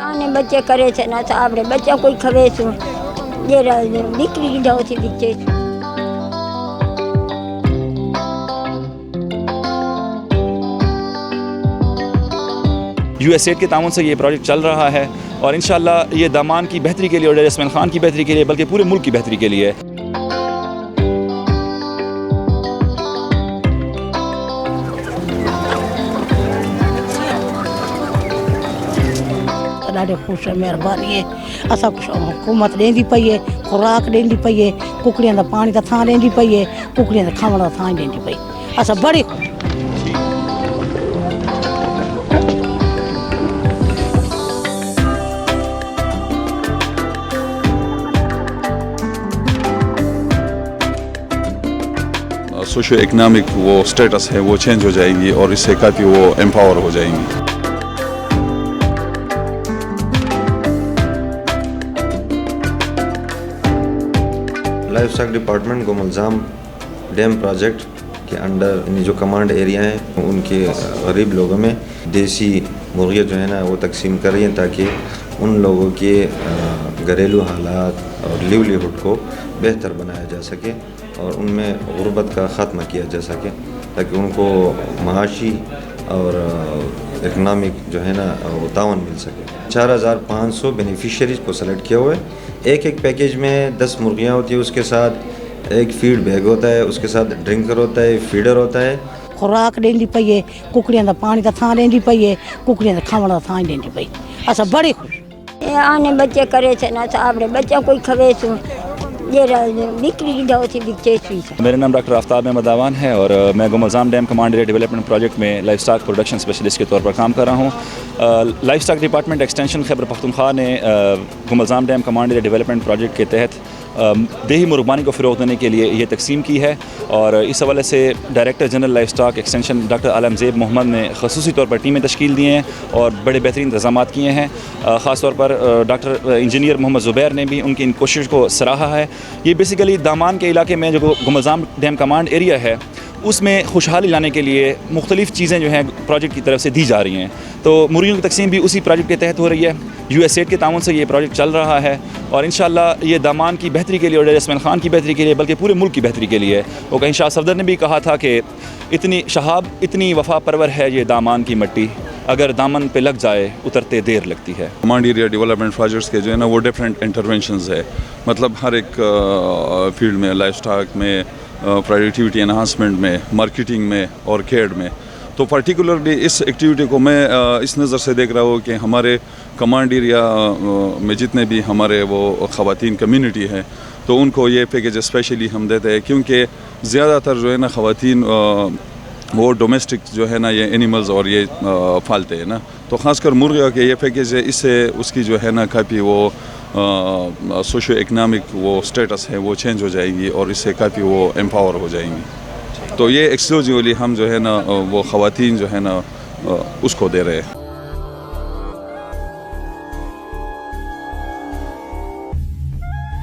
આને બચ્ચે કરે છે ને તો આપણે બચ્ચા કોઈ ખવે છું જે દીકરી જાઓથી દીકચે USAID के ताउन से ये प्रोजेक्ट चल रहा है और इंशाल्लाह ये दामान की बेहतरी के लिए और जसमान खान की बेहतरी के लिए बल्कि पूरे मुल्क की बेहतरी के लिए है। ॾाढे ख़ुशि महिरबानी है असां हुकूमत ॾींदी पई है खुराक ॾींदी पई है कुकड़ियुनि जा पाणी त थां ॾींदी पई है कुकड़ियुनि जा खावण थां ॾींदी पई असां बड़ी ख़ुशि। सोशो इकनॉमिक वो स्टेटस है वो चेंज हो जाएंगी और इससे काफ़ी वो एम्पावर हो जाएंगी। Livestock department Gomal Zam dam project के अंडर जो कमांड एरिया हैं उनके गरीब लोगों में देसी मुर्गियाँ जो है ना वो तकसीम कर रही हैं ताकि उन लोगों के घरेलू हालात और लिवलीहुड को बेहतर बनाया जा सके और उनमें गुर्बत का ख़त्म किया जा सके ताकि उनको माशी और इकनॉमिक जो है ना वो तावन मिल सके। 4500 बेनिफिशरीज़ को सेलेक्ट किया हुआ है। एक पैकेज में 10 मुर्गियाँ होती है, उसके साथ एक फीड बैग होता है, उसके साथ ड्रिंकर होता है, फीडर होता है। खुराक ॾींदी पई है कुकड़ियुनि जा पाणी त थां ॾींदी पई है कुकड़ियुनि जा खावण थां ॾींदी पई असां बड़ी ख़ुशि। આને બચ્ચે કરે છે ને તો આપણે બચ્ચા કોઈ ખવે છું જે દીકરી જાઓથી દીકચે છું। मेरा नाम डॉक्टर आफ्ताब अहमद आवान है और मैं Gomal Zam dam command area development project में लाइफ स्टॉक प्रोडक्शन स्पेशलिस्ट के तौर पर काम कर रहा हूँ। Livestock department extension Khyber Pakhtunkhwa ने Gomal Zam dam command area development project के तहत देही मुर्गबानी को फ़रोग़ देने के लिए ये तकसीम की है और इस हवाले से director general livestock extension doctor Alamzeb Mohammad ने ख़ुसूसी तौर पर टीमें तश्कील दी हैं और बड़े बेहतरीन इंतज़ाम किए हैं। ख़ास तौर पर डॉक्टर इंजीनियर मोहम्मद ज़ुबैर ने भी उनकी इन कोशिश को सराहा है। ये बेसिकली दामान के इलाके में जो गुमलजाम डैम कमांड एरिया है उसमें खुशहाली लाने के लिए मुख्तलिफ़ चीज़ें जो हैं प्रोजेक्ट की तरफ से दी जा रही हैं, तो मुर्गियों की तकसीम भी उसी प्रोजेक्ट के तहत हो रही है। USAID के ताउन से ये प्रोजेक्ट चल रहा है और इंशाल्लाह ये दामान की बेहतरी के लिए और जसमान खान की बेहतरी के लिए बल्कि पूरे मुल्क की बेहतरी के लिए है। वो कहीं शाह सफदर ने भी कहा था कि इतनी शहाब इतनी वफा परवर है ये दामान की मिट्टी, अगर दामन पे लग जाए उतरते देर लगती है। कमांड एरिया डेवलपमेंट प्रोजेक्ट्स के जो है ना वो डिफरेंट इंटरवेंशंस है, मतलब हर एक फील्ड में, लाइफ स्टॉक में, प्रोडक्टिविटी एनहांसमेंट में, मार्केटिंग में और केयर में। तो पर्टिकुलरली इस एक्टिविटी को मैं इस नज़र से देख रहा हूँ कि हमारे कमांड एरिया में जितने भी हमारे वो ख़वातीन कम्युनिटी है तो उनको ये पैकेज स्पेशली हम देते हैं क्योंकि ज़्यादातर जो है ना ख़वातीन वो डोमेस्टिक जो है ना ये एनिमल्स और ये पालते हैं ना, तो ख़ासकर मुर्गियों के ये पैकेज है, इससे उसकी जो है ना काफ़ी वो सोशो इकनॉमिक वो स्टेटस है वो चेंज हो जाएगी और इससे काफ़ी वो एम्पावर हो जाएंगी। तो ये एक्सक्लूसिवली हम जो है ना वो ख़वातीन जो है ना उसको दे रहे हैं।